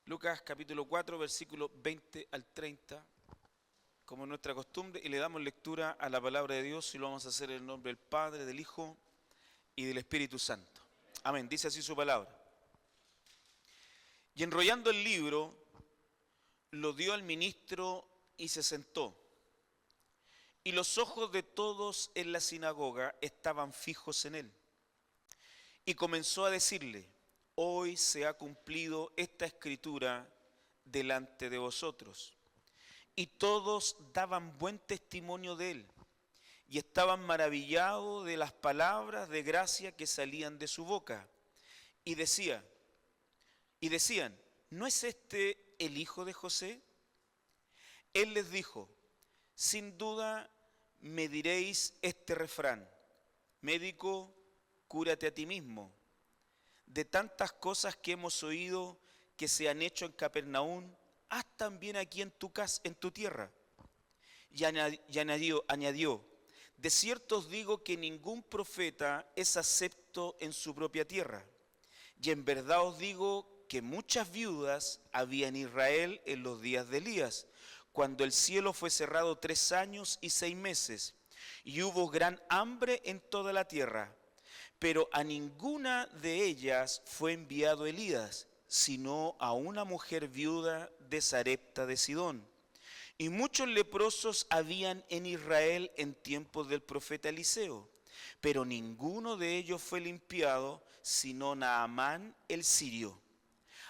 Lucas capítulo 4, versículo 20 al 30, como es nuestra costumbre, y le damos lectura a la palabra de Dios y lo vamos a hacer en el nombre del Padre, del Hijo y del Espíritu Santo. Amén. Dice así su palabra. Y enrollando el libro, lo dio al ministro y se sentó. Y los ojos de todos en la sinagoga estaban fijos en él. Y comenzó a decirle: hoy se ha cumplido esta escritura delante de vosotros. Y todos daban buen testimonio de él, y estaban maravillados de las palabras de gracia que salían de su boca. Y decían, ¿no es este el hijo de José? Él les dijo: sin duda me diréis este refrán: médico, cúrate a ti mismo. De tantas cosas que hemos oído que se han hecho en Capernaum, haz también aquí en tu casa, en tu tierra. Y añadió, de cierto os digo que ningún profeta es acepto en su propia tierra. Y en verdad os digo que muchas viudas había en Israel en los días de Elías, cuando el cielo fue cerrado 3 años y 6 meses, y hubo gran hambre en toda la tierra. Pero a ninguna de ellas fue enviado Elías, sino a una mujer viuda de Sarepta de Sidón. Y muchos leprosos habían en Israel en tiempos del profeta Eliseo, pero ninguno de ellos fue limpiado, sino Naamán el sirio.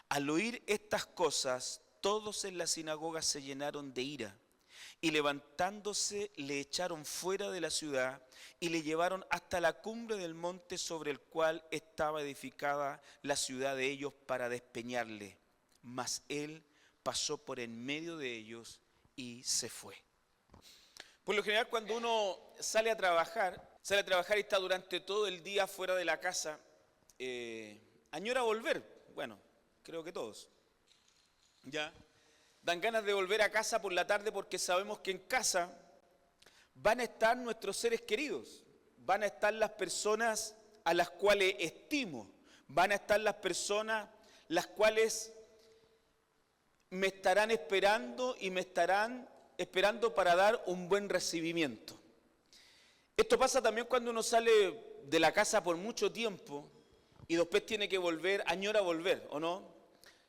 Al oír estas cosas, todos en la sinagoga se llenaron de ira, y levantándose le echaron fuera de la ciudad y le llevaron hasta la cumbre del monte sobre el cual estaba edificada la ciudad de ellos para despeñarle. Mas él pasó por en medio de ellos y se fue. Por lo general, cuando uno sale a trabajar y está durante todo el día fuera de la casa, añora volver. Bueno, creo que todos. ¿Ya? Dan ganas de volver a casa por la tarde porque sabemos que en casa van a estar nuestros seres queridos, van a estar las personas a las cuales estimo, van a estar las personas las cuales me estarán esperando y me estarán esperando para dar un buen recibimiento. Esto pasa también cuando uno sale de la casa por mucho tiempo y después tiene que volver, añora volver, ¿o no?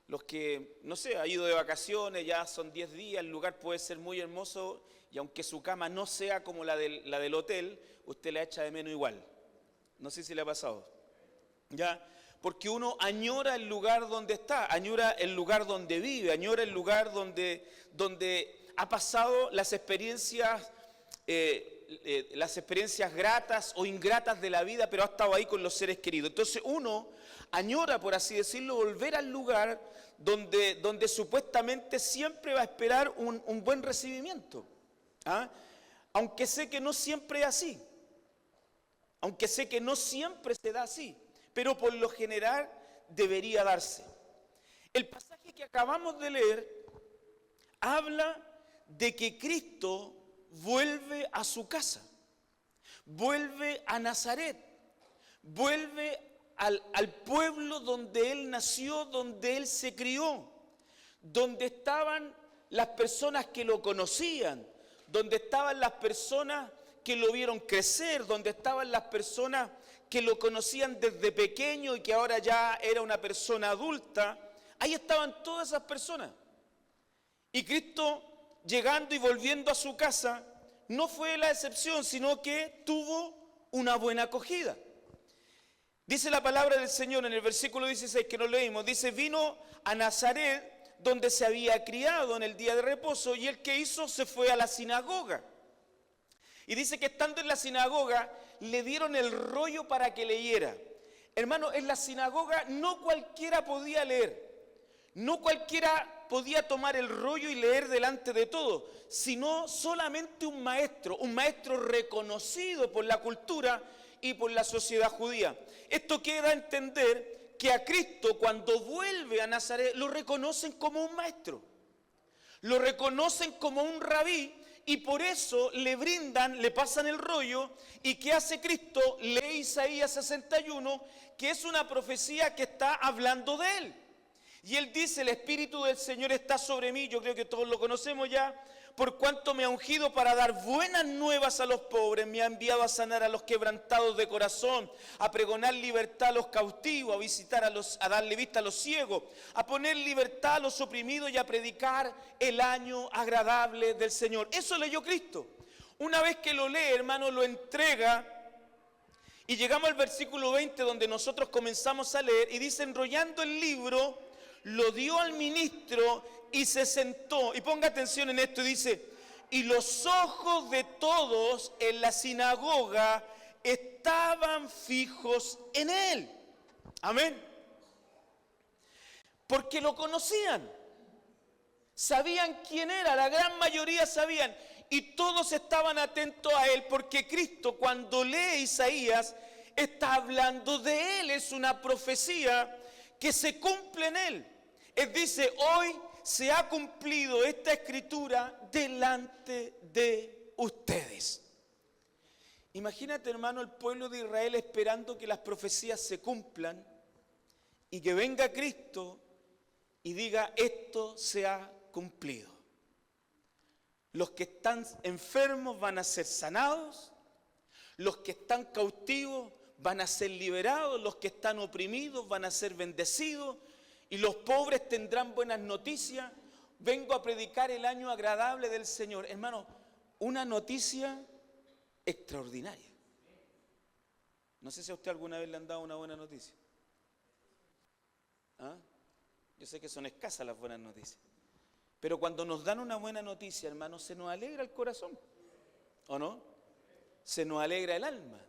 Los que, no sé, ha ido de vacaciones, ya son 10 días, el lugar puede ser muy hermoso y aunque su cama no sea como la del hotel, usted la echa de menos igual. No sé si le ha pasado. ¿Ya? Porque uno añora el lugar donde está, añora el lugar donde vive, añora el lugar donde ha pasado las experiencias gratas o ingratas de la vida, pero ha estado ahí con los seres queridos. Entonces uno añora, por así decirlo, volver al lugar donde supuestamente siempre va a esperar un buen recibimiento. ¿Ah? Aunque sé que no siempre es así, aunque sé que no siempre se da así, pero por lo general debería darse. El pasaje que acabamos de leer habla de que Cristo vuelve a su casa, vuelve a Nazaret, vuelve al pueblo donde Él nació, donde Él se crió, donde estaban las personas que lo conocían, donde estaban las personas que lo vieron crecer, donde estaban las personas que lo conocían desde pequeño y que ahora ya era una persona adulta. Ahí estaban todas esas personas. Y Cristo, llegando y volviendo a su casa, no fue la excepción, sino que tuvo una buena acogida. Dice la palabra del Señor en el versículo 16 que nos leímos, dice: vino a Nazaret, donde se había criado en el día de reposo, y él, ¿qué hizo? Se fue a la sinagoga. Y dice que estando en la sinagoga, le dieron el rollo para que leyera. Hermano, en la sinagoga no cualquiera podía leer. No cualquiera podía tomar el rollo y leer delante de todo, sino solamente un maestro reconocido por la cultura y por la sociedad judía. Esto quiere entender que a Cristo, cuando vuelve a Nazaret, lo reconocen como un maestro, lo reconocen como un rabí, y por eso le pasan el rollo. ¿Y qué hace Cristo? Lee Isaías 61, que es una profecía que está hablando de él. Y él dice: el Espíritu del Señor está sobre mí, yo creo que todos lo conocemos ya, por cuanto me ha ungido para dar buenas nuevas a los pobres, me ha enviado a sanar a los quebrantados de corazón, a pregonar libertad a los cautivos, a darle vista a los ciegos, a poner libertad a los oprimidos y a predicar el año agradable del Señor. Eso leyó Cristo. Una vez que lo lee, hermano, lo entrega, y llegamos al versículo 20, donde nosotros comenzamos a leer, y dice: enrollando el libro, lo dio al ministro y se sentó. Y ponga atención en esto, dice: y los ojos de todos en la sinagoga estaban fijos en él. Amén. Porque lo conocían, sabían quién era, la gran mayoría sabían, y todos estaban atentos a él, porque Cristo, cuando lee Isaías, está hablando de él. Es una profecía que se cumple en él. Él dice: hoy se ha cumplido esta escritura delante de ustedes. Imagínate, hermano, el pueblo de Israel esperando que las profecías se cumplan y que venga Cristo y diga: esto se ha cumplido. Los que están enfermos van a ser sanados, los que están cautivos van a ser liberados, los que están oprimidos van a ser bendecidos, y los pobres tendrán buenas noticias. Vengo a predicar el año agradable del Señor. Hermano, una noticia extraordinaria. No sé si a usted alguna vez le han dado una buena noticia. ¿Ah? Yo sé que son escasas las buenas noticias. Pero cuando nos dan una buena noticia, hermano, se nos alegra el corazón, ¿o no? Se nos alegra el alma,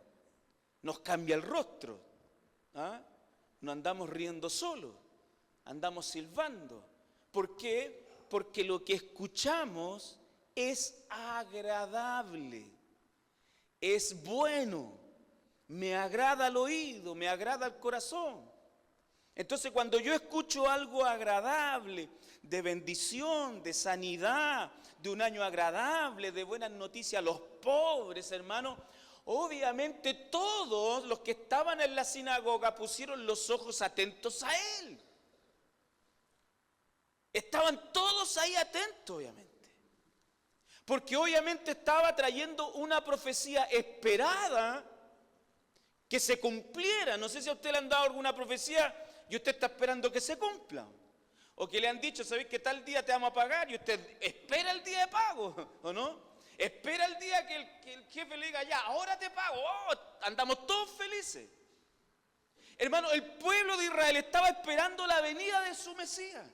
nos cambia el rostro, ¿ah? No andamos riendo solos, andamos silbando. ¿Por qué? Porque lo que escuchamos es agradable, es bueno, me agrada al oído, me agrada al corazón. Entonces, cuando yo escucho algo agradable, de bendición, de sanidad, de un año agradable, de buenas noticias a los pobres, hermano, obviamente todos los que estaban en la sinagoga pusieron los ojos atentos a él. Estaban todos ahí atentos, obviamente. Porque obviamente estaba trayendo una profecía esperada que se cumpliera. No sé si a usted le han dado alguna profecía y usted está esperando que se cumpla. O que le han dicho: ¿sabéis que tal día te vamos a pagar? Y usted espera el día de pago, ¿o no? Espera el día que el jefe le diga: ya, ahora te pago. Oh, andamos todos felices. Hermano, el pueblo de Israel estaba esperando la venida de su Mesías.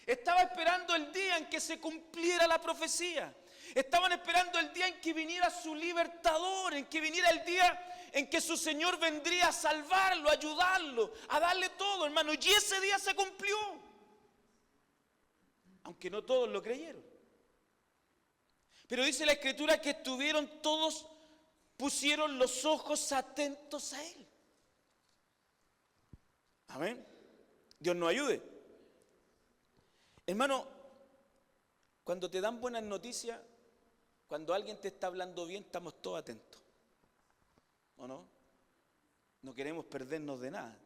Estaba esperando el día en que se cumpliera la profecía. Estaban esperando el día en que viniera su libertador, en que viniera el día en que su Señor vendría a salvarlo, a ayudarlo, a darle todo, hermano. Y ese día se cumplió. Aunque no todos lo creyeron. Pero dice la Escritura que estuvieron todos, pusieron los ojos atentos a él. Amén. Dios nos ayude. Hermano, cuando te dan buenas noticias, cuando alguien te está hablando bien, estamos todos atentos, ¿o no? No queremos perdernos de nada,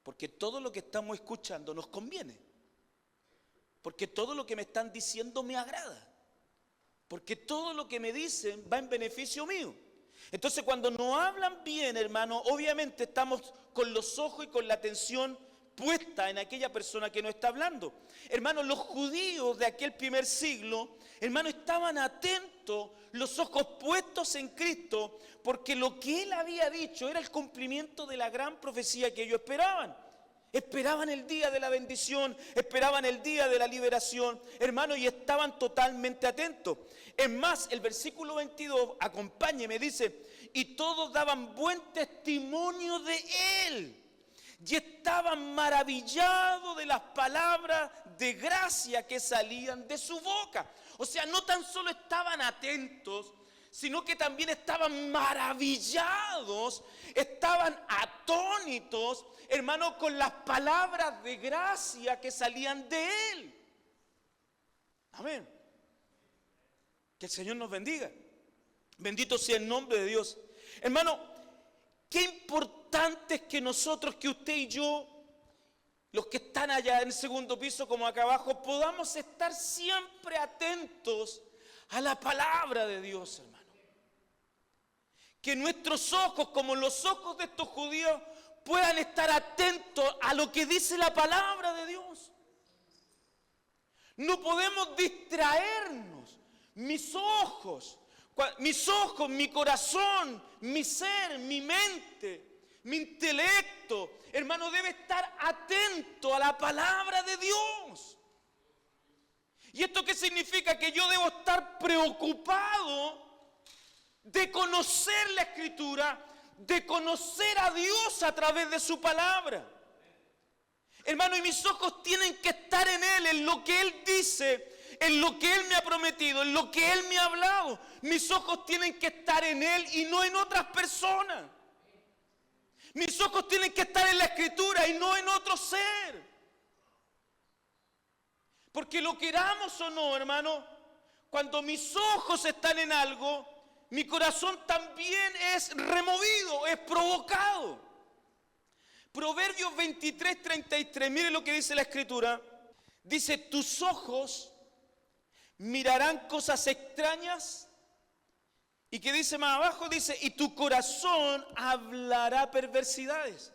porque todo lo que estamos escuchando nos conviene, porque todo lo que me están diciendo me agrada, porque todo lo que me dicen va en beneficio mío. Entonces, cuando nos hablan bien, hermano, obviamente estamos con los ojos y con la atención puesta en aquella persona que nos está hablando. Hermano, los judíos de aquel primer siglo, hermano, estaban atentos, los ojos puestos en Cristo, porque lo que Él había dicho era el cumplimiento de la gran profecía que ellos esperaban. Esperaban el día de la bendición, esperaban el día de la liberación, hermano, y estaban totalmente atentos. Es más, el versículo 22, acompáñeme, dice: y todos daban buen testimonio de Él, y estaban maravillados de las palabras de gracia que salían de su boca. O sea, no tan solo estaban atentos, sino que también estaban maravillados, estaban atónitos, hermano, con las palabras de gracia que salían de él. Amén. Que el Señor nos bendiga. Bendito sea el nombre de Dios. Hermano, qué importante es que nosotros, que usted y yo, los que están allá en el segundo piso como acá abajo, podamos estar siempre atentos a la palabra de Dios, hermano. Que nuestros ojos, como los ojos de estos judíos, puedan estar atentos a lo que dice la palabra de Dios. No podemos distraernos. Mis ojos, mi corazón, mi ser, mi mente, mi intelecto, hermano, debe estar atento a la palabra de Dios. ¿Y esto qué significa? Que yo debo estar preocupado de conocer la Escritura, de conocer a Dios a través de su palabra. Hermano, y mis ojos tienen que estar en Él, en lo que Él dice, en lo que Él me ha prometido, en lo que Él me ha hablado. Mis ojos tienen que estar en Él y no en otras personas. Mis ojos tienen que estar en la Escritura y no en otro ser. Porque lo queramos o no, hermano, cuando mis ojos están en algo, mi corazón también es removido, es provocado. Proverbios 23:33, mire lo que dice la Escritura. Dice, tus ojos mirarán cosas extrañas. ¿Y qué dice más abajo? Dice, y tu corazón hablará perversidades.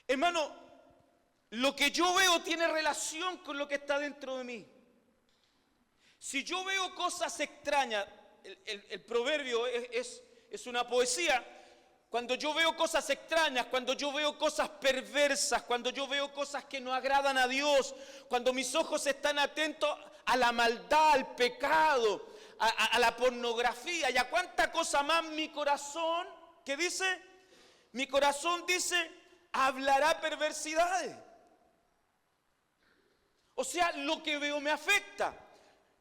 Hermano, lo que yo veo tiene relación con lo que está dentro de mí. Si yo veo cosas extrañas, el proverbio es una poesía. Cuando yo veo cosas extrañas, cuando yo veo cosas perversas, cuando yo veo cosas que no agradan a Dios, cuando mis ojos están atentos a la maldad, al pecado, a la pornografía y a cuánta cosa más, mi corazón, ¿qué dice? Mi corazón dice, hablará perversidades. O sea, lo que veo me afecta.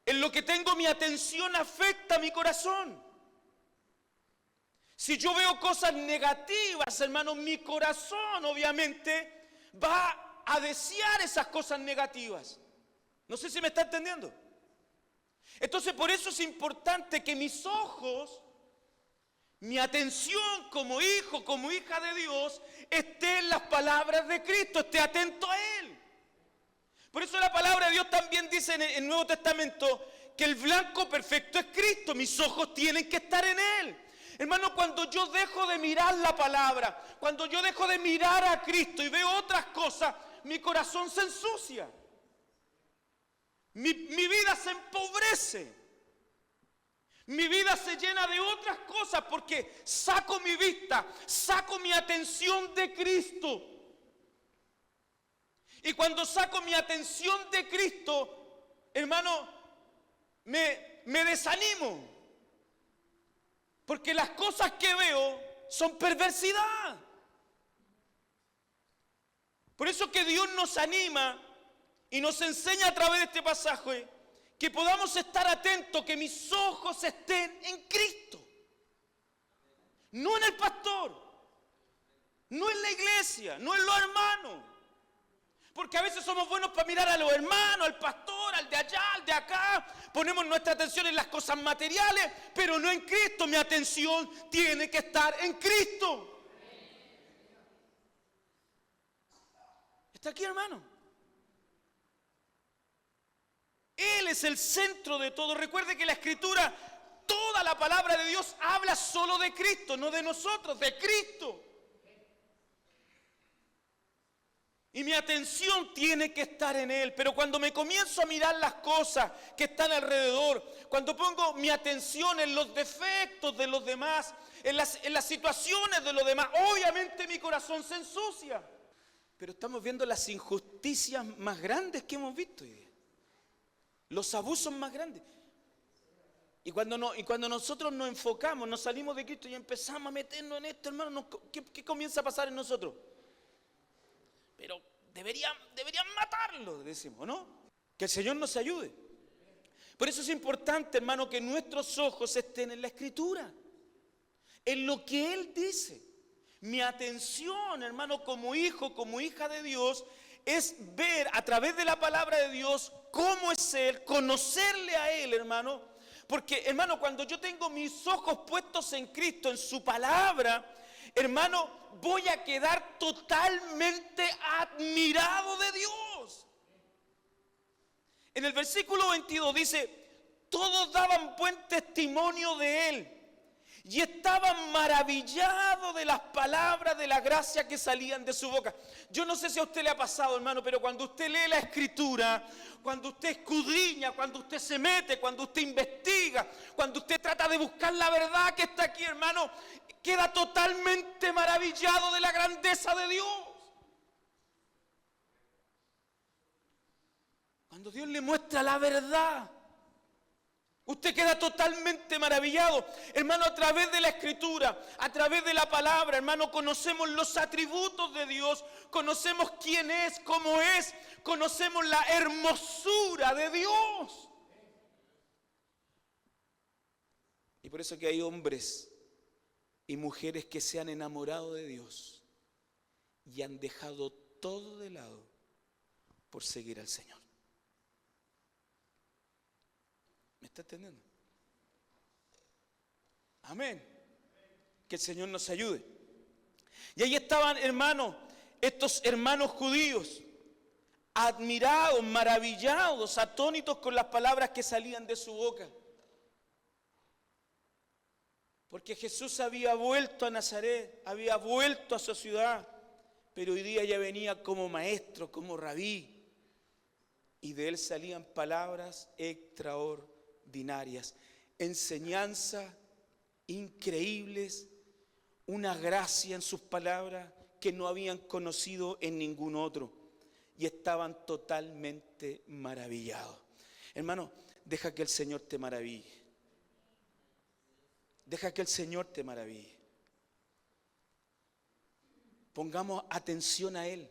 En lo que tengo mi atención afecta a mi corazón. Si yo veo cosas negativas, hermano, mi corazón obviamente va a desear esas cosas negativas. No sé si me está entendiendo. Entonces, por eso es importante que mis ojos, mi atención como hijo, como hija de Dios, esté en las palabras de Cristo, esté atento a Él. Por eso la palabra de Dios también dice en el Nuevo Testamento que el blanco perfecto es Cristo. Mis ojos tienen que estar en Él. Hermano, cuando yo dejo de mirar la palabra, cuando yo dejo de mirar a Cristo y veo otras cosas, mi corazón se ensucia. Mi vida se empobrece. Mi vida se llena de otras cosas porque saco mi vista, saco mi atención de Cristo. Y cuando saco mi atención de Cristo, hermano, me desanimo. Porque las cosas que veo son perversidad. Por eso que Dios nos anima y nos enseña a través de este pasaje que podamos estar atentos, que mis ojos estén en Cristo. No en el pastor, no en la iglesia, no en los hermanos. Porque a veces somos buenos para mirar a los hermanos, al pastor, al de allá, al de acá. Ponemos nuestra atención en las cosas materiales, pero no en Cristo. Mi atención tiene que estar en Cristo. ¿Está aquí, hermano? Él es el centro de todo. Recuerde que la Escritura, toda la palabra de Dios habla solo de Cristo, no de nosotros, de Cristo. Y mi atención tiene que estar en Él. Pero cuando me comienzo a mirar las cosas que están alrededor, cuando pongo mi atención en los defectos de los demás, en las situaciones de los demás, obviamente mi corazón se ensucia. Pero estamos viendo las injusticias más grandes que hemos visto hoy día. Los abusos más grandes. Y cuando nosotros nos enfocamos, nos salimos de Cristo y empezamos a meternos en esto, hermano, ¿qué comienza a pasar en nosotros? pero deberían matarlo, decimos, ¿no? Que el Señor nos ayude. Por eso es importante, hermano, que nuestros ojos estén en la Escritura, en lo que Él dice. Mi atención, hermano, como hijo, como hija de Dios, es ver a través de la palabra de Dios cómo es Él, conocerle a Él, hermano. Porque, hermano, cuando yo tengo mis ojos puestos en Cristo, en su palabra, hermano, voy a quedar totalmente admirado de Dios. En el versículo 22 dice, todos daban buen testimonio de Él y estaban maravillados de las palabras de la gracia que salían de su boca. Yo no sé si a usted le ha pasado, hermano, pero cuando usted lee la Escritura, cuando usted escudriña, cuando usted se mete, cuando usted investiga, cuando usted trata de buscar la verdad que está aquí, hermano, queda totalmente maravillado de la grandeza de Dios. Cuando Dios le muestra la verdad, usted queda totalmente maravillado. Hermano, a través de la Escritura, a través de la palabra, hermano, conocemos los atributos de Dios, conocemos quién es, cómo es, conocemos la hermosura de Dios. Y por eso que hay hombres y mujeres que se han enamorado de Dios y han dejado todo de lado por seguir al Señor. ¿Me está entendiendo? Amén. Que el Señor nos ayude. Y ahí estaban, hermanos, estos hermanos judíos, admirados, maravillados, atónitos con las palabras que salían de su boca. Porque Jesús había vuelto a Nazaret, había vuelto a su ciudad, pero hoy día ya venía como maestro, como rabí, y de él salían palabras extraordinarias, enseñanzas increíbles, una gracia en sus palabras que no habían conocido en ningún otro, y estaban totalmente maravillados. Hermano, deja que el Señor te maraville. Deja que el Señor te maraville. Pongamos atención a Él.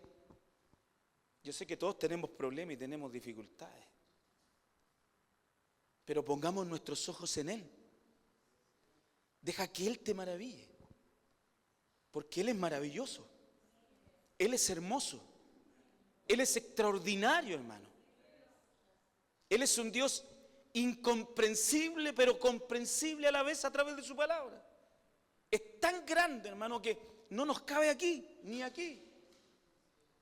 Yo sé que todos tenemos problemas y tenemos dificultades, pero pongamos nuestros ojos en Él. Deja que Él te maraville, porque Él es maravilloso, Él es hermoso, Él es extraordinario, hermano. Él es un Dios incomprensible, pero comprensible a la vez a través de su palabra. Es tan grande, hermano, que no nos cabe aquí, ni aquí.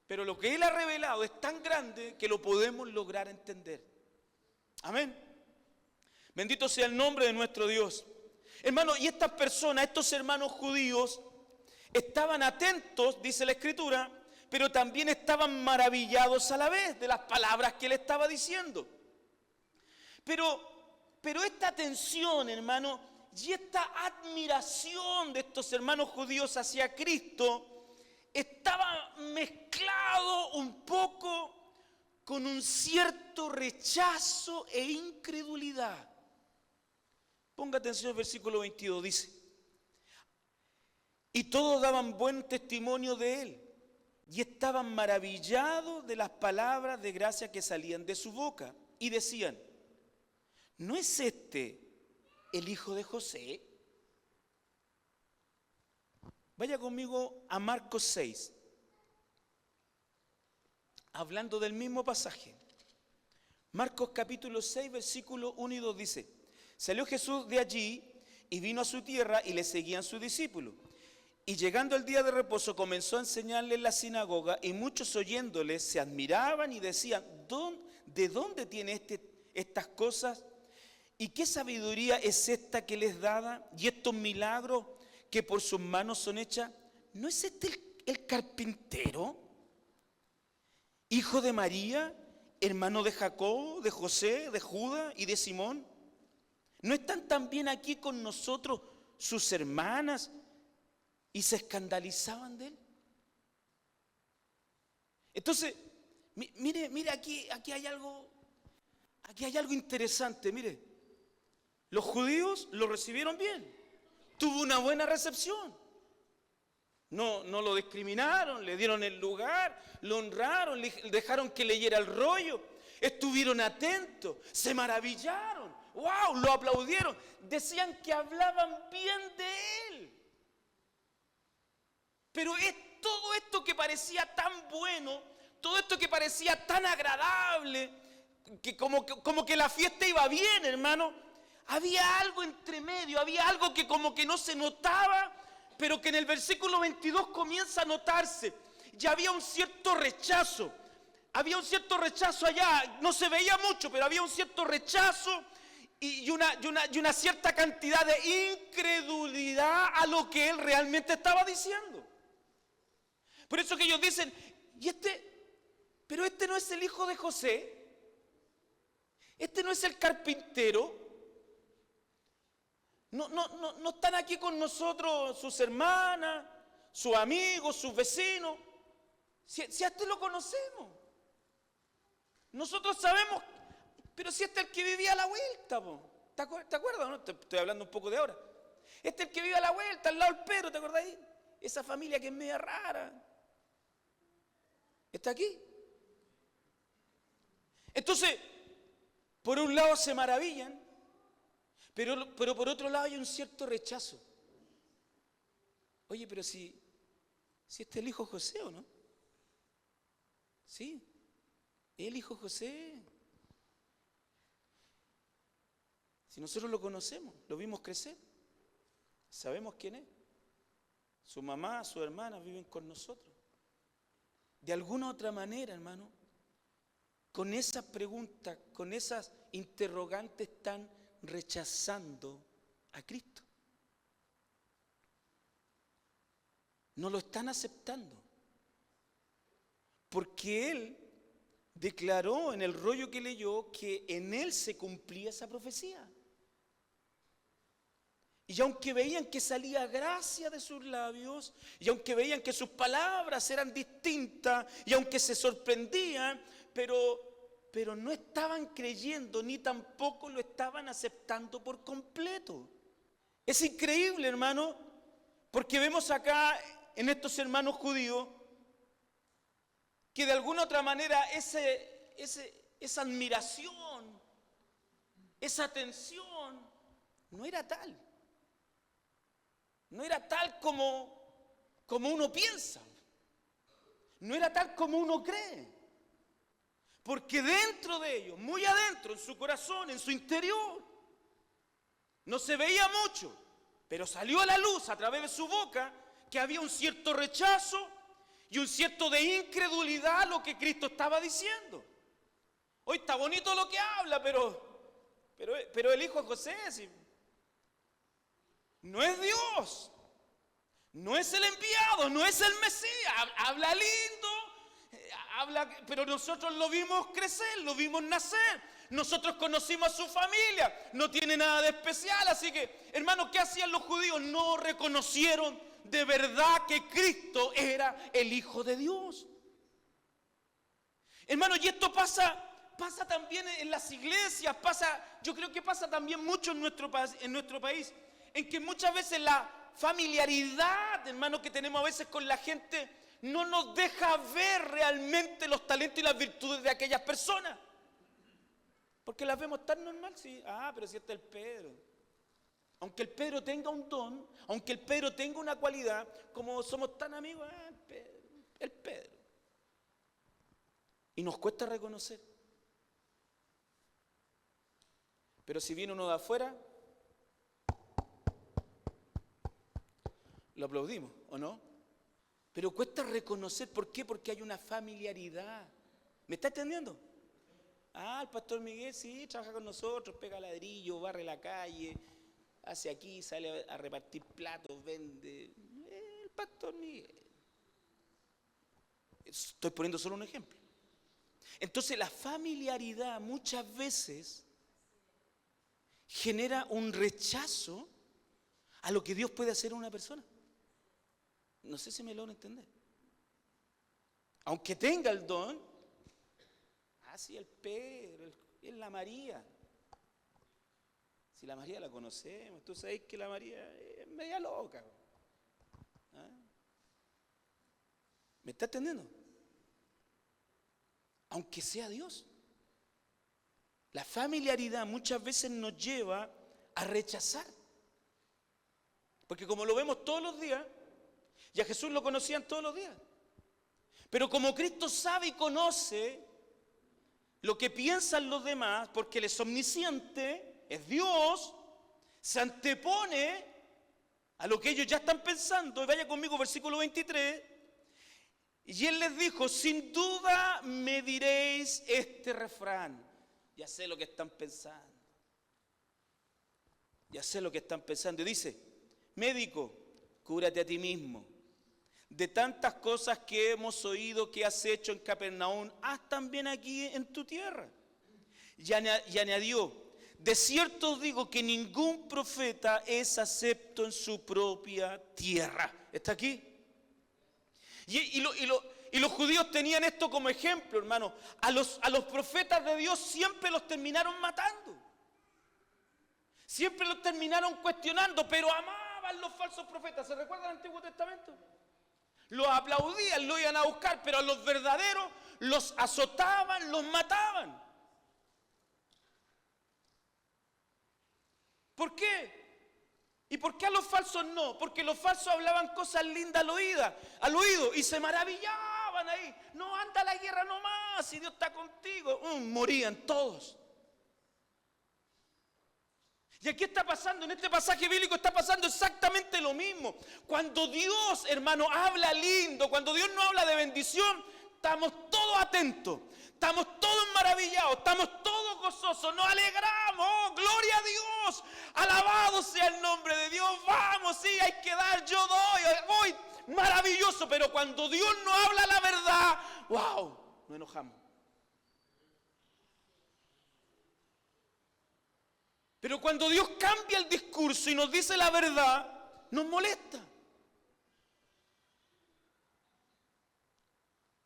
Pero lo que Él ha revelado es tan grande que lo podemos lograr entender. Amén. Bendito sea el nombre de nuestro Dios. Hermano, y estas personas, estos hermanos judíos, estaban atentos, dice la Escritura, pero también estaban maravillados a la vez de las palabras que Él estaba diciendo. Pero esta atención, hermano, y esta admiración de estos hermanos judíos hacia Cristo estaba mezclado un poco con un cierto rechazo e incredulidad. Ponga atención al versículo 22, dice: y todos daban buen testimonio de Él, y estaban maravillados de las palabras de gracia que salían de su boca, y decían: ¿no es este el hijo de José? Vaya conmigo a Marcos 6, hablando del mismo pasaje. Marcos capítulo 6, versículo 1 y 2 dice: salió Jesús de allí y vino a su tierra y le seguían sus discípulos. Y llegando el día de reposo comenzó a enseñarle en la sinagoga, y muchos oyéndole se admiraban y decían: ¿de dónde tiene estas cosas? ¿Y qué sabiduría es esta que les dada? ¿Y estos milagros que por sus manos son hechas? ¿No es este el carpintero, hijo de María, hermano de Jacobo, de José, de Judas y de Simón? ¿No están también aquí con nosotros sus hermanas? Y se escandalizaban de él. Entonces, mire, aquí hay algo interesante, mire. Los judíos lo recibieron bien, tuvo una buena recepción. No lo discriminaron, le dieron el lugar, lo honraron, le dejaron que leyera el rollo, estuvieron atentos, se maravillaron, wow, lo aplaudieron, decían que hablaban bien de él. Pero es todo esto que parecía tan bueno, todo esto que parecía tan agradable, que como que la fiesta iba bien, hermano, había algo entre medio, había algo que como que no se notaba, pero que en el versículo 22 comienza a notarse. Ya había un cierto rechazo allá, no se veía mucho, pero había un cierto rechazo y una cierta cantidad de incredulidad a lo que él realmente estaba diciendo. Por eso que ellos dicen, pero este no es el hijo de José, este no es el carpintero. No están aquí con nosotros sus hermanas, sus amigos, sus vecinos. Si a este lo conocemos. Nosotros sabemos, pero si este es el que vivía a la vuelta, po. ¿Te acuerdas? ¿No? Estoy hablando un poco de ahora. Este es el que vive a la vuelta, al lado del Pedro, ¿te acuerdas ahí? Esa familia que es media rara. Está aquí. Entonces, por un lado se maravillan, pero por otro lado hay un cierto rechazo. Oye, pero si este es el hijo José, ¿o no? Sí, el hijo José. Si nosotros lo conocemos, lo vimos crecer, sabemos quién es. Su mamá, sus hermanas viven con nosotros. De alguna otra manera, hermano, con esas preguntas, con esas interrogantes están rechazando a Cristo. No lo están aceptando. Porque Él declaró en el rollo que leyó que en Él se cumplía esa profecía. Y aunque veían que salía gracia de sus labios, y aunque veían que sus palabras eran distintas, y aunque se sorprendían, pero no estaban creyendo, ni tampoco lo estaban aceptando por completo. Es increíble, hermano, porque vemos acá en estos hermanos judíos que de alguna otra manera esa admiración, esa atención, no era tal. No era tal como uno piensa. No era tal como uno cree. Porque dentro de ellos, muy adentro, en su corazón, en su interior, no se veía mucho, pero salió a la luz a través de su boca que había un cierto rechazo y un cierto de incredulidad a lo que Cristo estaba diciendo. Hoy está bonito lo que habla, pero el hijo de José, sí, no es Dios, no es el enviado, no es el Mesías. Habla lindo, pero nosotros lo vimos crecer, lo vimos nacer. Nosotros conocimos a su familia, no tiene nada de especial. Así que, hermanos, ¿qué hacían los judíos? No reconocieron de verdad que Cristo era el Hijo de Dios. Hermanos, y esto pasa también en las iglesias, yo creo que pasa también mucho en nuestro país, en que muchas veces la familiaridad, hermanos, que tenemos a veces con la gente no nos deja ver realmente los talentos y las virtudes de aquellas personas. Porque las vemos tan normal, sí. Pero si este es el Pedro. Aunque el Pedro tenga un don, aunque el Pedro tenga una cualidad, como somos tan amigos, el Pedro. Y nos cuesta reconocer. Pero si viene uno de afuera, lo aplaudimos, ¿o no? Pero cuesta reconocer, ¿por qué? Porque hay una familiaridad. ¿Me está entendiendo? El pastor Miguel, sí, trabaja con nosotros, pega ladrillo, barre la calle, hace aquí, sale a repartir platos, vende. El pastor Miguel. Estoy poniendo solo un ejemplo. Entonces la familiaridad muchas veces genera un rechazo a lo que Dios puede hacer en una persona. No sé si me lo van a entender. Aunque tenga el don, sí, el Pedro, es la María. Si la María la conocemos, tú sabes que la María es media loca. ¿Me está entendiendo? Aunque sea Dios. La familiaridad muchas veces nos lleva a rechazar. Porque como lo vemos todos los días, y a Jesús lo conocían todos los días. Pero como Cristo sabe y conoce lo que piensan los demás, porque Él es omnisciente, es Dios, se antepone a lo que ellos ya están pensando. Y vaya conmigo, versículo 23. Y Él les dijo, sin duda me diréis este refrán. Ya sé lo que están pensando. Ya sé lo que están pensando. Y dice, médico, cúrate a ti mismo. De tantas cosas que hemos oído que has hecho en Capernaum, haz también aquí en tu tierra. Y añadió, de cierto os digo que ningún profeta es acepto en su propia tierra. ¿Está aquí? Y los judíos tenían esto como ejemplo, hermano. A los profetas de Dios siempre los terminaron matando. Siempre los terminaron cuestionando, pero amaban los falsos profetas. ¿Se recuerda el Antiguo Testamento? Los aplaudían, los iban a buscar, pero a los verdaderos los azotaban, los mataban. ¿Por qué? ¿Y por qué a los falsos no? Porque los falsos hablaban cosas lindas al oído y se maravillaban ahí. No, anda a la guerra nomás, si Dios está contigo. Morían todos. Y aquí está pasando, en este pasaje bíblico está pasando exactamente lo mismo. Cuando Dios, hermano, habla lindo, cuando Dios nos habla de bendición, estamos todos atentos, estamos todos maravillados, estamos todos gozosos, nos alegramos, ¡oh, gloria a Dios! Alabado sea el nombre de Dios, vamos, sí, hay que dar, yo doy, maravilloso. Pero cuando Dios nos habla la verdad, ¡wow!, nos enojamos. Pero cuando Dios cambia el discurso y nos dice la verdad, nos molesta.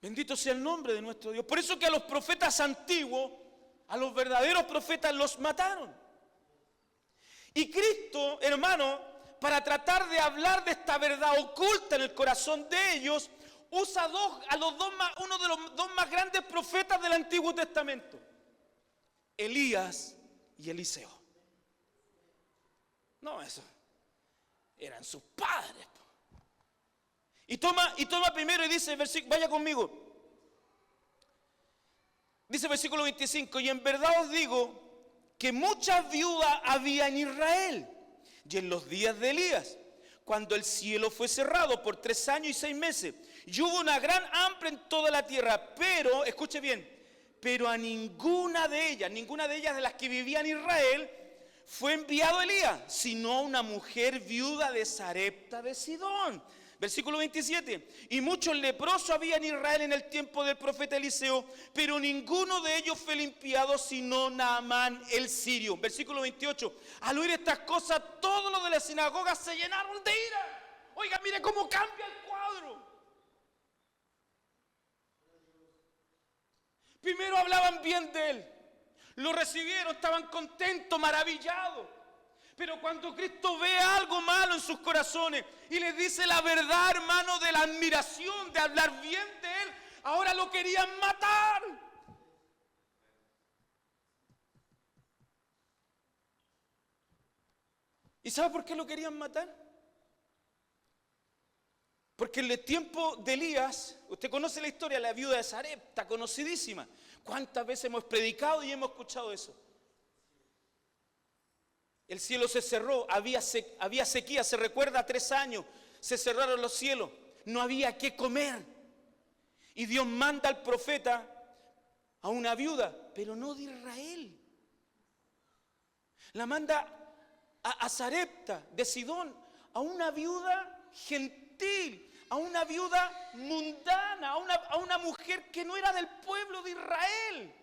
Bendito sea el nombre de nuestro Dios. Por eso que a los profetas antiguos, a los verdaderos profetas los mataron. Y Cristo, hermano, para tratar de hablar de esta verdad oculta en el corazón de ellos, usa uno de los dos más grandes profetas del Antiguo Testamento, Elías y Eliseo. No, eso eran sus padres. Y toma primero y dice, vaya conmigo. Dice versículo 25, y en verdad os digo que muchas viudas había en Israel, y en los días de Elías, cuando el cielo fue cerrado por 3 años y 6 meses, y hubo una gran hambre en toda la tierra, pero, escuche bien, pero a ninguna de ellas de las que vivían en Israel, fue enviado Elías, sino una mujer viuda de Sarepta de Sidón. Versículo 27. Y muchos leprosos había en Israel en el tiempo del profeta Eliseo, pero ninguno de ellos fue limpiado, sino Naamán el sirio. Versículo 28. Al oír estas cosas, todos los de la sinagoga se llenaron de ira. Oiga, mire cómo cambia el cuadro. Primero hablaban bien de él. Lo recibieron, estaban contentos, maravillados. Pero cuando Cristo ve algo malo en sus corazones y les dice la verdad, hermano, de la admiración, de hablar bien de Él, ahora lo querían matar. ¿Y sabe por qué lo querían matar? Porque en el tiempo de Elías, usted conoce la historia, la viuda de Sarepta, conocidísima. ¿Cuántas veces hemos predicado y hemos escuchado eso? El cielo se cerró, había sequía, se recuerda, 3 años, se cerraron los cielos, no había qué comer. Y Dios manda al profeta a una viuda, pero no de Israel. La manda a Sarepta de Sidón, a una viuda gentil, a una viuda mundana, a una mujer que no era del pueblo de Israel.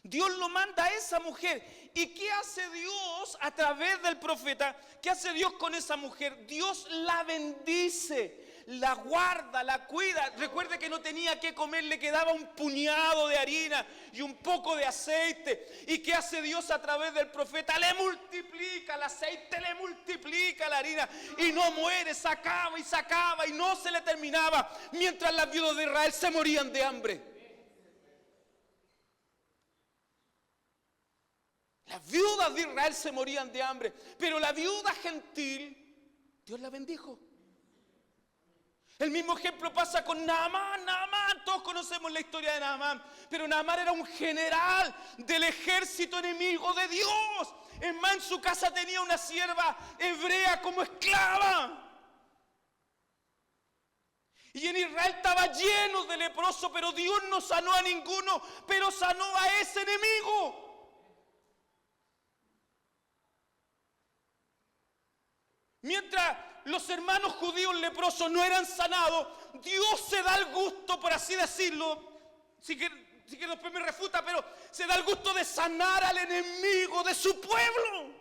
Dios lo manda a esa mujer. ¿Y qué hace Dios a través del profeta? ¿Qué hace Dios con esa mujer? Dios la bendice. la guarda, la cuida. Recuerde que no tenía que comer, le quedaba un puñado de harina y un poco de aceite. ¿Y qué hace Dios a través del profeta? Le multiplica el aceite, le multiplica la harina y no muere, sacaba y no se le terminaba, mientras las viudas de Israel se morían de hambre. Las viudas de Israel se morían de hambre, pero la viuda gentil, Dios la bendijo. El mismo ejemplo pasa con Naamán. Todos conocemos la historia de Naamán, pero Naamán era un general del ejército enemigo de Dios. Es más, en su casa tenía una sierva hebrea como esclava. Y en Israel estaba lleno de leprosos, pero Dios no sanó a ninguno, pero sanó a ese enemigo. Mientras los hermanos judíos leprosos no eran sanados, Dios se da el gusto, por así decirlo, si que después me refuta, pero se da el gusto de sanar al enemigo de su pueblo.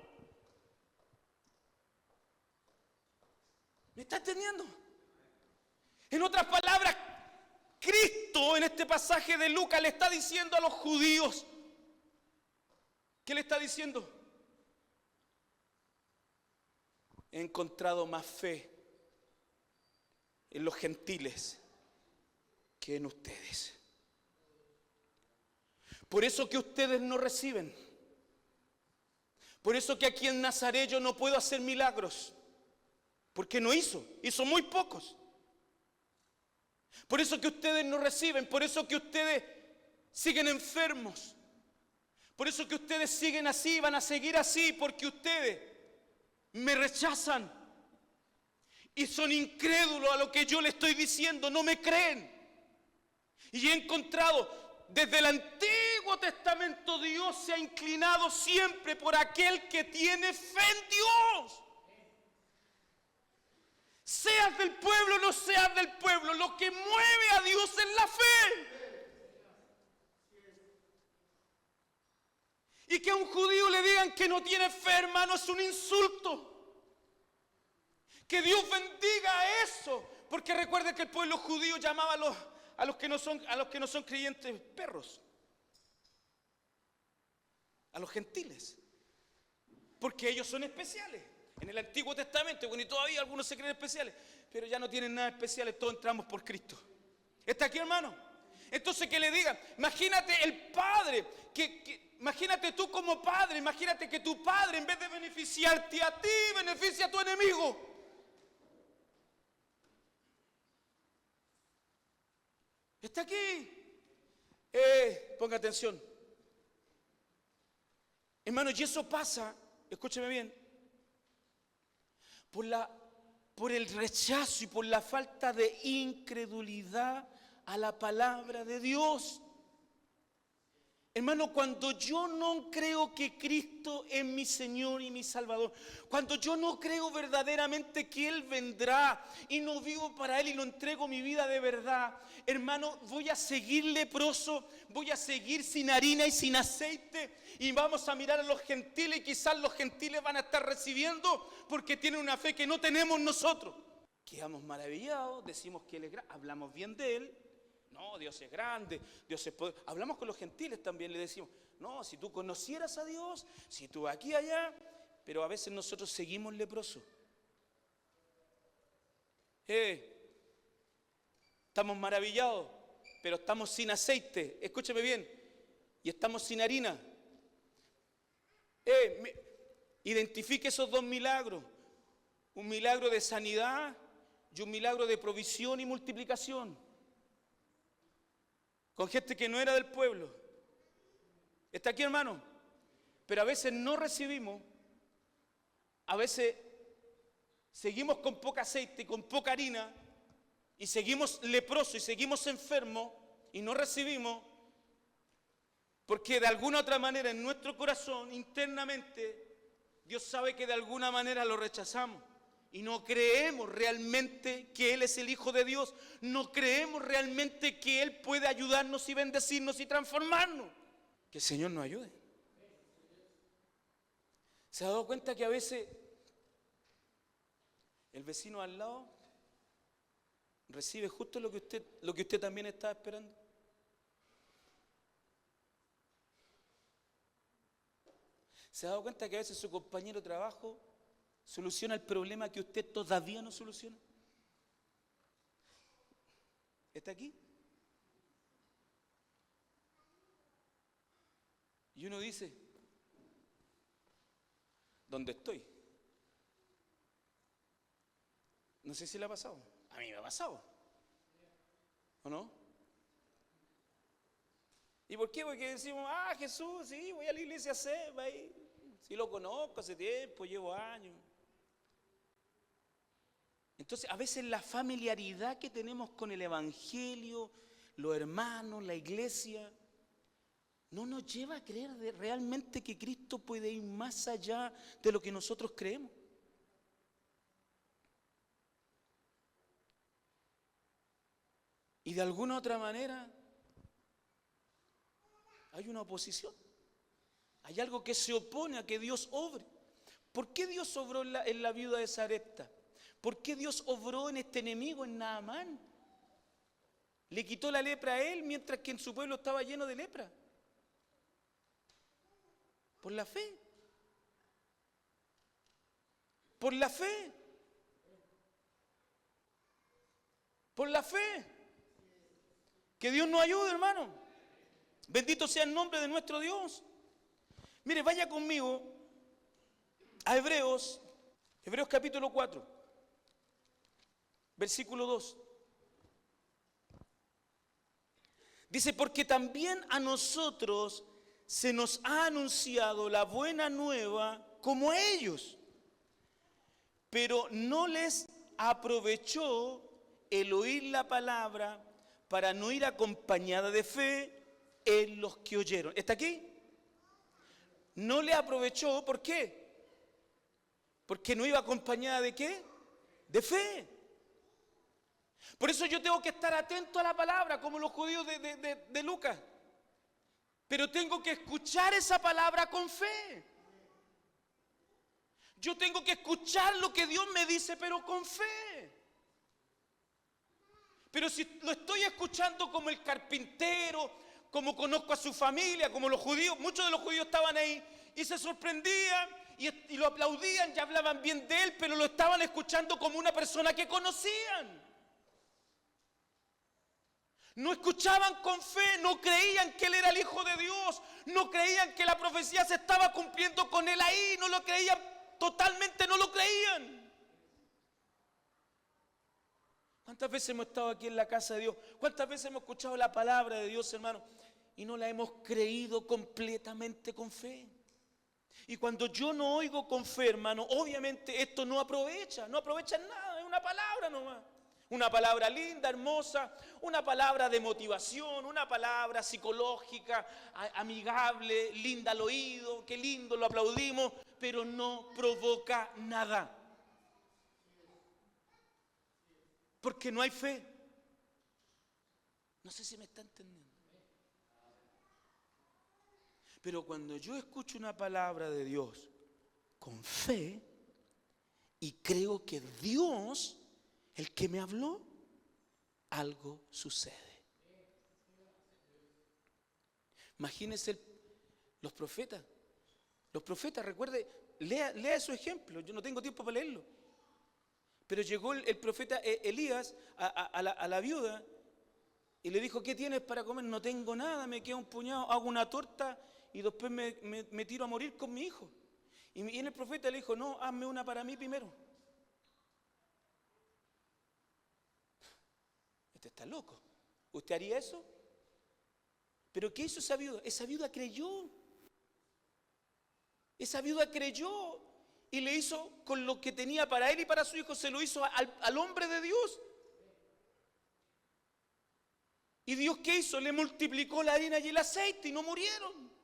¿Me está entendiendo? En otras palabras, Cristo en este pasaje de Lucas le está diciendo a los judíos, ¿qué le está diciendo? He encontrado más fe en los gentiles que en ustedes. Por eso que ustedes no reciben. Por eso que aquí en Nazaret yo no puedo hacer milagros. Porque no hizo muy pocos. Por eso que ustedes no reciben, por eso que ustedes siguen enfermos. Por eso que ustedes siguen así, van a seguir así, porque ustedes me rechazan y son incrédulos a lo que yo les estoy diciendo, no me creen. Y he encontrado desde el Antiguo Testamento, Dios se ha inclinado siempre por aquel que tiene fe en Dios. Seas del pueblo o no seas del pueblo, lo que mueve a Dios es la fe. Y que a un judío le digan que no tiene fe, hermano, es un insulto. Que Dios bendiga eso. Porque recuerden que el pueblo judío llamaba a los que no son creyentes perros. A los gentiles. Porque ellos son especiales. En el Antiguo Testamento, bueno, y todavía algunos se creen especiales, pero ya no tienen nada especiales, todos entramos por Cristo. ¿Está aquí, hermano? Entonces que le digan, imagínate el padre, imagínate tú como padre, imagínate que tu padre en vez de beneficiarte a ti, beneficia a tu enemigo. ¿Está aquí? Ponga atención. Hermano, y eso pasa, escúcheme bien, por el rechazo y por la falta de incredulidad a la palabra de Dios. Hermano, cuando yo no creo que Cristo es mi Señor y mi Salvador, cuando yo no creo verdaderamente que Él vendrá y no vivo para Él y no entrego mi vida de verdad, hermano, voy a seguir leproso, voy a seguir sin harina y sin aceite y vamos a mirar a los gentiles y quizás los gentiles van a estar recibiendo porque tienen una fe que no tenemos nosotros. Quedamos maravillados, decimos que Él es grande, hablamos bien de Él. No, Dios es grande, Dios es poderoso. Hablamos con los gentiles también, le decimos, no, si tú conocieras a Dios, si tú aquí, allá, pero a veces nosotros seguimos leprosos. Estamos maravillados, pero estamos sin aceite, escúcheme bien, y estamos sin harina. Identifique esos dos milagros, un milagro de sanidad y un milagro de provisión y multiplicación. Con gente que no era del pueblo. ¿Está aquí, hermano? Pero a veces no recibimos, a veces seguimos con poca aceite, con poca harina, y seguimos leprosos y seguimos enfermos y no recibimos, porque de alguna otra manera en nuestro corazón, internamente, Dios sabe que de alguna manera lo rechazamos. Y no creemos realmente que Él es el Hijo de Dios. No creemos realmente que Él puede ayudarnos y bendecirnos y transformarnos. Que el Señor nos ayude. ¿Se ha dado cuenta que a veces el vecino al lado recibe justo lo que usted también estaba esperando. ¿Se ha dado cuenta que a veces su compañero de trabajo soluciona el problema que usted todavía no soluciona? ¿Está aquí? Y uno dice, ¿dónde estoy? No sé si le ha pasado. A mí me ha pasado. ¿O no? ¿Y por qué? Porque decimos, Jesús, sí, voy a la iglesia a hacer, ahí. Sí lo conozco hace tiempo, llevo años. Entonces, a veces la familiaridad que tenemos con el Evangelio, los hermanos, la iglesia, no nos lleva a creer realmente que Cristo puede ir más allá de lo que nosotros creemos. Y de alguna otra manera hay una oposición. Hay algo que se opone a que Dios obre. ¿Por qué Dios obró en la viuda de Sarepta? ¿Por qué Dios obró en este enemigo, en Naamán? Le quitó la lepra a él mientras que en su pueblo estaba lleno de lepra. Por la fe. Por la fe. Por la fe. Que Dios nos ayude, hermano. Bendito sea el nombre de nuestro Dios. Mire, vaya conmigo a Hebreos capítulo 4, versículo 2. Dice, porque también a nosotros se nos ha anunciado la buena nueva como a ellos, pero no les aprovechó el oír la palabra para no ir acompañada de fe en los que oyeron. ¿Está aquí? No le aprovechó, ¿por qué? Porque no iba acompañada de ¿qué? De fe. Por eso yo tengo que estar atento a la palabra, como los judíos de Lucas. Pero tengo que escuchar esa palabra con fe. Yo tengo que escuchar lo que Dios me dice, pero con fe. Pero si lo estoy escuchando como el carpintero, como conozco a su familia, como los judíos, muchos de los judíos estaban ahí y se sorprendían y lo aplaudían y hablaban bien de él, pero lo estaban escuchando como una persona que conocían. No escuchaban con fe, no creían que él era el Hijo de Dios, no creían que la profecía se estaba cumpliendo con él ahí, no lo creían, totalmente no lo creían. ¿Cuántas veces hemos estado aquí en la casa de Dios? ¿Cuántas veces hemos escuchado la palabra de Dios, hermano? Y no la hemos creído completamente con fe. Y cuando yo no oigo con fe, hermano, obviamente esto no aprovecha nada, es una palabra nomás. Una palabra linda, hermosa, una palabra de motivación, una palabra psicológica, amigable, linda al oído, qué lindo, lo aplaudimos, pero no provoca nada. Porque no hay fe. No sé si me está entendiendo. Pero cuando yo escucho una palabra de Dios con fe y creo que Dios, el que me habló, algo sucede. Imagínense los profetas. Los profetas, recuerde, lea su ejemplo. Yo no tengo tiempo para leerlo. Pero llegó el profeta Elías a la viuda y le dijo, ¿qué tienes para comer? No tengo nada, me queda un puñado, hago una torta y después me tiro a morir con mi hijo. Y el profeta le dijo, no, hazme una para mí primero. Este está loco. ¿Usted haría eso? ¿Pero qué hizo esa viuda? Esa viuda creyó. Esa viuda creyó y le hizo con lo que tenía para él y para su hijo, se lo hizo al hombre de Dios. ¿Y Dios qué hizo? Le multiplicó la harina y el aceite y no murieron.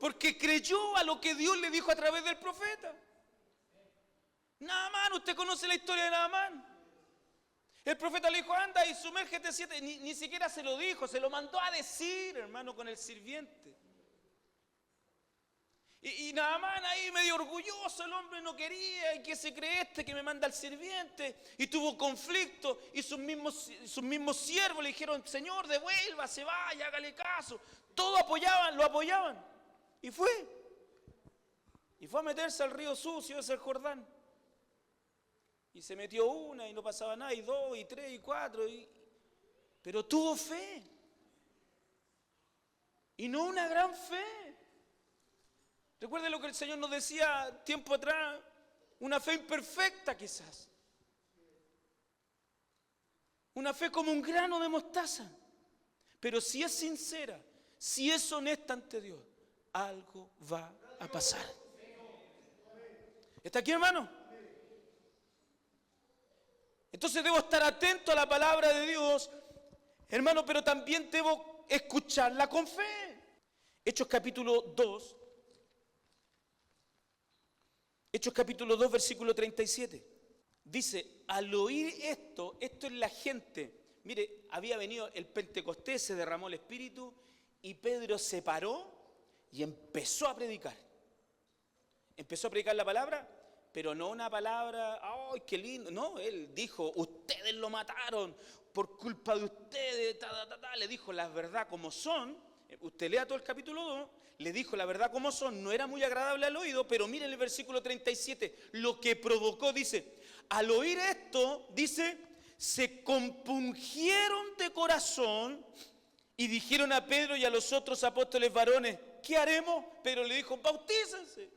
Porque creyó a lo que Dios le dijo a través del profeta. Naamán, usted conoce la historia de Naamán. El profeta le dijo, anda y sumérgete 7. Ni siquiera se lo dijo, se lo mandó a decir, hermano, con el sirviente. Y nada más ahí medio orgulloso, el hombre no quería, y ¿qué se cree este que me manda al sirviente? Y tuvo conflicto, y sus mismos siervos le dijeron, Señor, devuélvase, vaya, hágale caso. Todos lo apoyaban. Y fue a meterse al río sucio, ese es el Jordán. Y se metió una y no pasaba nada, y dos, y tres, y cuatro, pero tuvo fe. Y no una gran fe. Recuerde lo que el Señor nos decía tiempo atrás, una fe imperfecta quizás. Una fe como un grano de mostaza. Pero si es sincera, si es honesta ante Dios, algo va a pasar. ¿Está aquí, hermano? Entonces debo estar atento a la palabra de Dios, hermano, pero también debo escucharla con fe. Hechos capítulo 2, versículo 37. Dice, al oír esto es la gente. Mire, había venido el Pentecostés, se derramó el Espíritu y Pedro se paró y empezó a predicar. Empezó a predicar la palabra, pero no una palabra, ¡ay, qué lindo! No, él dijo, ustedes lo mataron por culpa de ustedes, le dijo la verdad como son. Usted lea todo el capítulo 2, le dijo la verdad como son, no era muy agradable al oído, pero miren el versículo 37, lo que provocó, dice, al oír esto, dice, se compungieron de corazón y dijeron a Pedro y a los otros apóstoles varones, ¿qué haremos? Pedro le dijo, bautícense.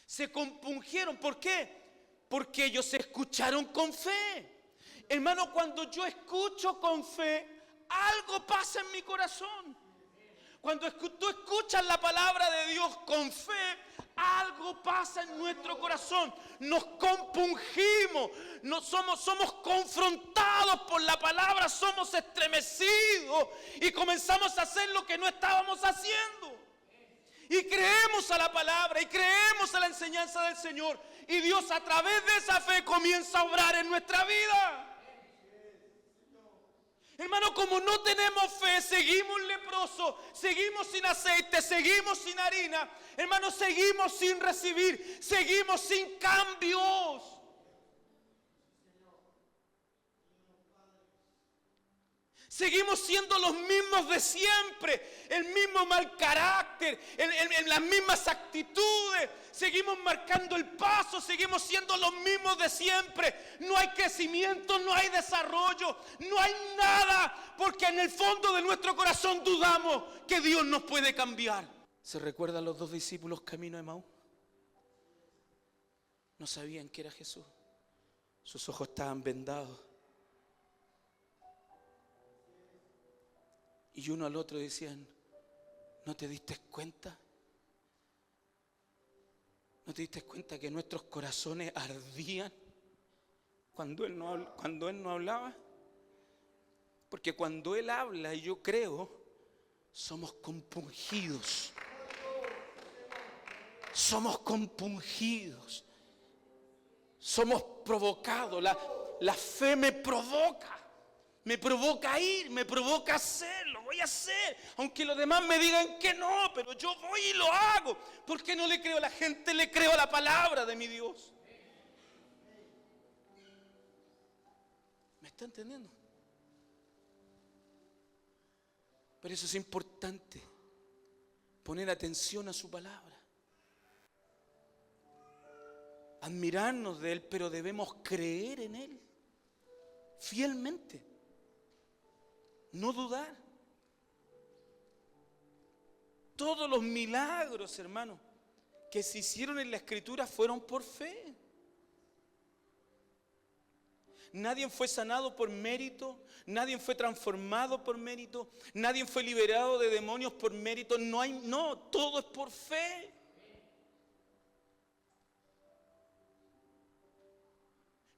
Se compungieron, ¿por qué? Porque ellos escucharon con fe. Hermano, cuando yo escucho con fe, algo pasa en mi corazón. Cuando tú escuchas la palabra de Dios con fe, algo pasa en nuestro corazón. Nos compungimos, somos confrontados por la palabra, somos estremecidos y comenzamos a hacer lo que no estábamos haciendo. Y creemos a la palabra y creemos a la enseñanza del Señor. Y Dios a través de esa fe comienza a obrar en nuestra vida. Hermano, como no tenemos fe, seguimos leprosos, seguimos sin aceite, seguimos sin harina. Hermano, seguimos sin recibir, seguimos sin cambios. Seguimos siendo los mismos de siempre, el mismo mal carácter, en las mismas actitudes. Seguimos marcando el paso, seguimos siendo los mismos de siempre. No hay crecimiento, no hay desarrollo, no hay nada, porque en el fondo de nuestro corazón dudamos que Dios nos puede cambiar. ¿Se recuerdan los dos discípulos camino de Emaús? No sabían que era Jesús. Sus ojos estaban vendados. Y uno al otro decían, ¿no te diste cuenta? ¿No te diste cuenta que nuestros corazones ardían cuando Él no hablaba? Porque cuando Él habla, y yo creo, somos compungidos. Somos compungidos. Somos provocados. La fe me provoca. Me provoca ir, me provoca hacerlo, voy a hacer. Aunque los demás me digan que no, pero yo voy y lo hago. Porque no le creo a la gente, le creo a la palabra de mi Dios. ¿Me está entendiendo? Por eso es importante poner atención a su palabra. Admirarnos de Él, pero debemos creer en Él fielmente. No dudar. Todos los milagros, hermano, que se hicieron en la Escritura fueron por fe. Nadie fue sanado por mérito, nadie fue transformado por mérito, nadie fue liberado de demonios por mérito. No, todo es por fe.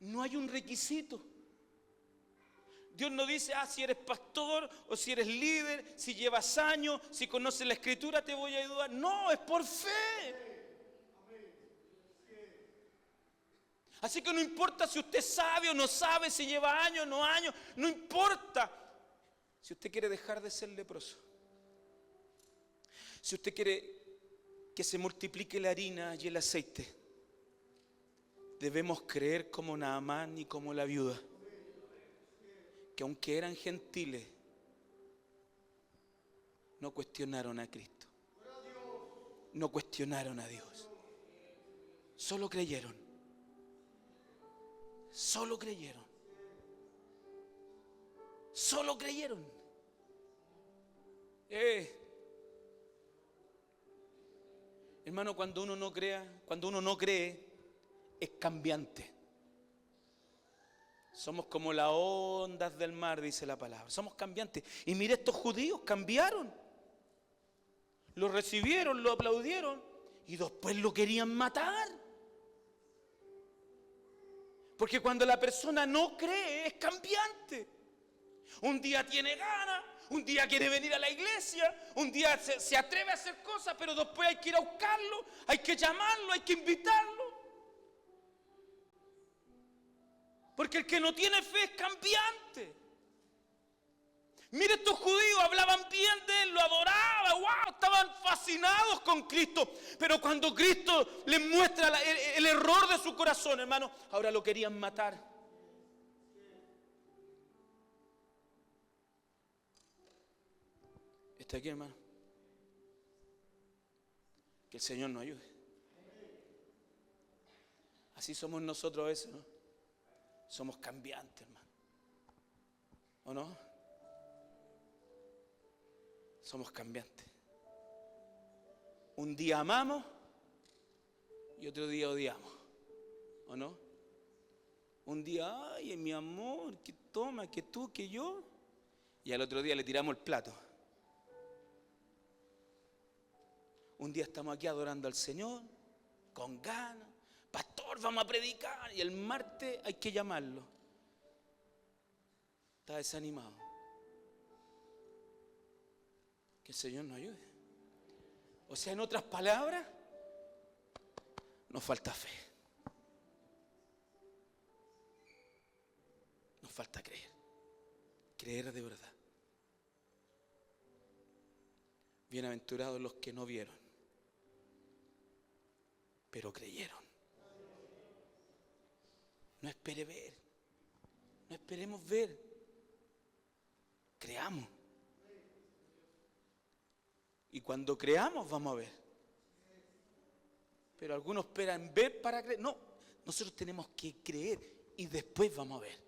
No hay un requisito. Dios no dice, si eres pastor o si eres líder, si llevas años, si conoces la Escritura te voy a ayudar. No, es por fe. Así que no importa si usted sabe o no sabe, si lleva años o no años, no importa. Si usted quiere dejar de ser leproso, si usted quiere que se multiplique la harina y el aceite, debemos creer como Naamán y como la viuda, que aunque eran gentiles, no cuestionaron a Cristo, no cuestionaron a Dios, solo creyeron, solo creyeron, solo creyeron. Hermano, cuando uno no cree, es cambiante. Somos como las ondas del mar, dice la palabra. Somos cambiantes. Y mire, estos judíos cambiaron. Lo recibieron, lo aplaudieron y después lo querían matar. Porque cuando la persona no cree, es cambiante. Un día tiene ganas, un día quiere venir a la iglesia, un día se atreve a hacer cosas, pero después hay que ir a buscarlo, hay que llamarlo, hay que invitarlo. Porque el que no tiene fe es cambiante. Mire, estos judíos hablaban bien de él, lo adoraban, wow, estaban fascinados con Cristo. Pero cuando Cristo les muestra el error de su corazón, hermano, ahora lo querían matar. ¿Está aquí, hermano? Que el Señor nos ayude. Así somos nosotros a veces, ¿no? Somos cambiantes, hermano. ¿O no? Somos cambiantes. Un día amamos y otro día odiamos. ¿O no? Un día, ay, mi amor, que toma, que tú, que yo. Y al otro día le tiramos el plato. Un día estamos aquí adorando al Señor, con ganas. Pastor, vamos a predicar. Y el martes hay que llamarlo. Está desanimado. Que el Señor nos ayude. O sea, en otras palabras, nos falta fe. Nos falta creer. Creer de verdad. Bienaventurados los que no vieron, pero creyeron. No espere ver. No esperemos ver. Creamos. Y cuando creamos vamos a ver. Pero algunos esperan ver para creer. No, nosotros tenemos que creer y después vamos a ver.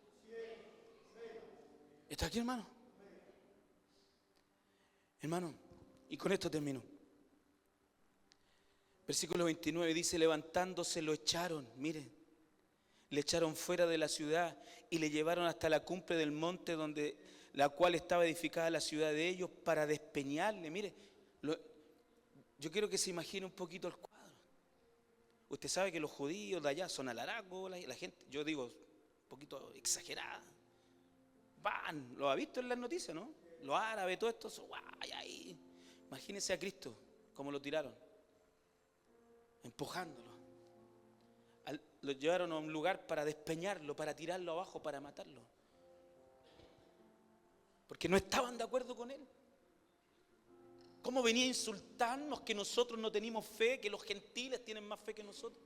¿Está aquí, hermano? Hermano, y con esto termino. Versículo 29 dice, levantándose lo echaron, miren, le echaron fuera de la ciudad y le llevaron hasta la cumbre del monte donde la cual estaba edificada la ciudad de ellos para despeñarle. Mire, yo quiero que se imagine un poquito el cuadro. Usted sabe que los judíos de allá son alaracos, la gente, yo digo, un poquito exagerada. Van, lo ha visto en las noticias, ¿no? Los árabes, todo esto, guay, ahí. Imagínense a Cristo, como lo tiraron, empujándolo. Lo llevaron a un lugar para despeñarlo, para tirarlo abajo, para matarlo. Porque no estaban de acuerdo con él. ¿Cómo venía a insultarnos que nosotros no tenemos fe, que los gentiles tienen más fe que nosotros?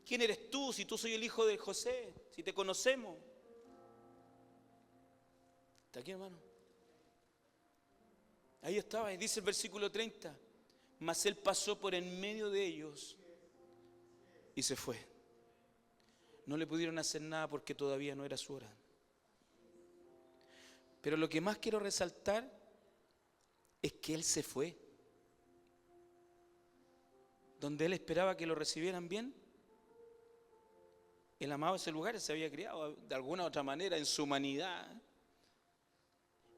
¿Quién eres tú si tú soy el hijo de José? Si te conocemos. ¿Está aquí, hermano? Ahí estaba, y dice el versículo 30. Mas él pasó por en medio de ellos y se fue. No le pudieron hacer nada porque todavía no era su hora. Pero lo que más quiero resaltar es que él se fue. Donde él esperaba que lo recibieran bien, él amaba ese lugar, se había criado de alguna u otra manera en su humanidad.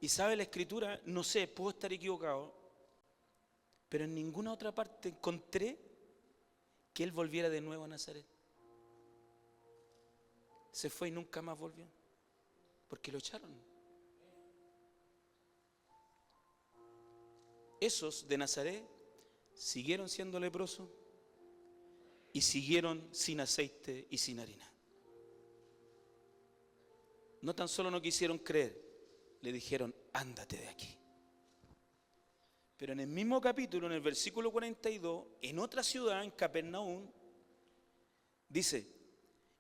Y sabe la Escritura, no sé, puedo estar equivocado, pero en ninguna otra parte encontré que él volviera de nuevo a Nazaret. Se fue y nunca más volvió, porque lo echaron. Esos de Nazaret siguieron siendo leprosos y siguieron sin aceite y sin harina. No tan solo no quisieron creer, le dijeron, ándate de aquí. Pero en el mismo capítulo, en el versículo 42, en otra ciudad, en Capernaum, dice: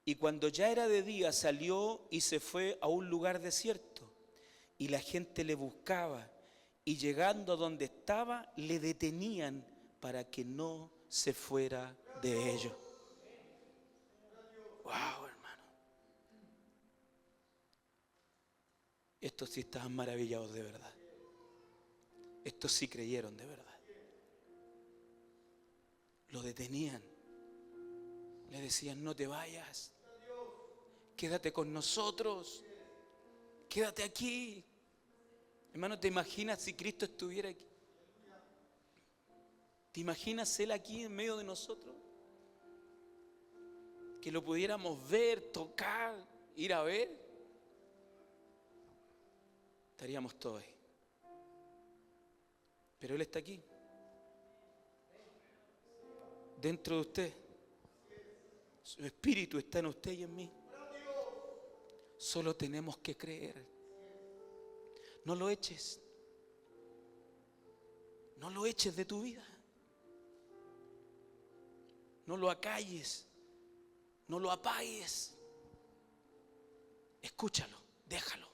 y cuando ya era de día salió y se fue a un lugar desierto, y la gente le buscaba, y llegando a donde estaba, le detenían para que no se fuera de ellos. Wow, hermano. Estos sí estaban maravillados de verdad. Estos sí creyeron de verdad. Lo detenían. Le decían: no te vayas. Quédate con nosotros. Quédate aquí. Hermano, ¿te imaginas si Cristo estuviera aquí? ¿Te imaginas Él aquí en medio de nosotros? Que lo pudiéramos ver, tocar, ir a ver. Estaríamos todos ahí. Pero Él está aquí. Dentro de usted. Su espíritu está en usted y en mí. Solo tenemos que creer. No lo eches. No lo eches de tu vida. No lo acalles. No lo apagues. Escúchalo, déjalo.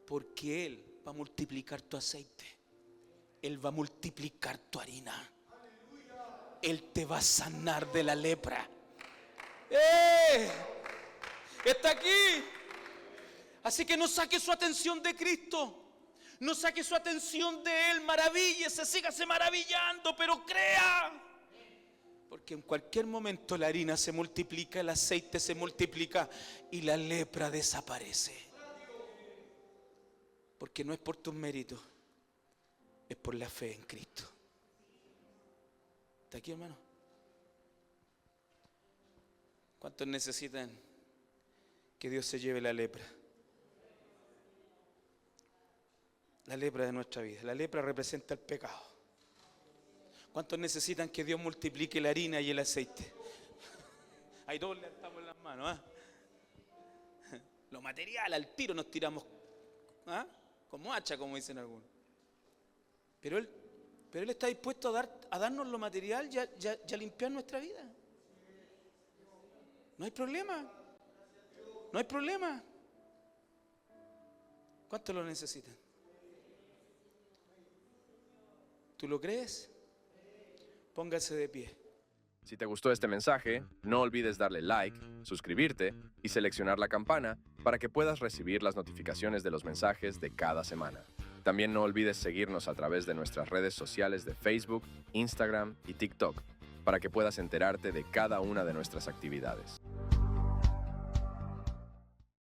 Porque Él va a multiplicar tu aceite. Él va a multiplicar tu harina. Él te va a sanar de la lepra. Está aquí. Así que no saque su atención de Cristo. No saque su atención de Él. Maravíllese, sígase maravillando, pero crea. Porque en cualquier momento la harina se multiplica, el aceite se multiplica y la lepra desaparece. Porque no es por tus méritos, es por la fe en Cristo. ¿Está aquí, hermano? ¿Cuántos necesitan que Dios se lleve la lepra? La lepra de nuestra vida. La lepra representa el pecado. ¿Cuántos necesitan que Dios multiplique la harina y el aceite? Ahí todos levantamos las manos. Lo material, al tiro nos tiramos como hacha, como dicen algunos. Pero Él está dispuesto a darnos lo material y a limpiar nuestra vida. No hay problema. No hay problema. ¿Cuántos lo necesitan? ¿Tú lo crees? Póngase de pie. Si te gustó este mensaje, no olvides darle like, suscribirte y seleccionar la campana para que puedas recibir las notificaciones de los mensajes de cada semana. También no olvides seguirnos a través de nuestras redes sociales de Facebook, Instagram y TikTok para que puedas enterarte de cada una de nuestras actividades.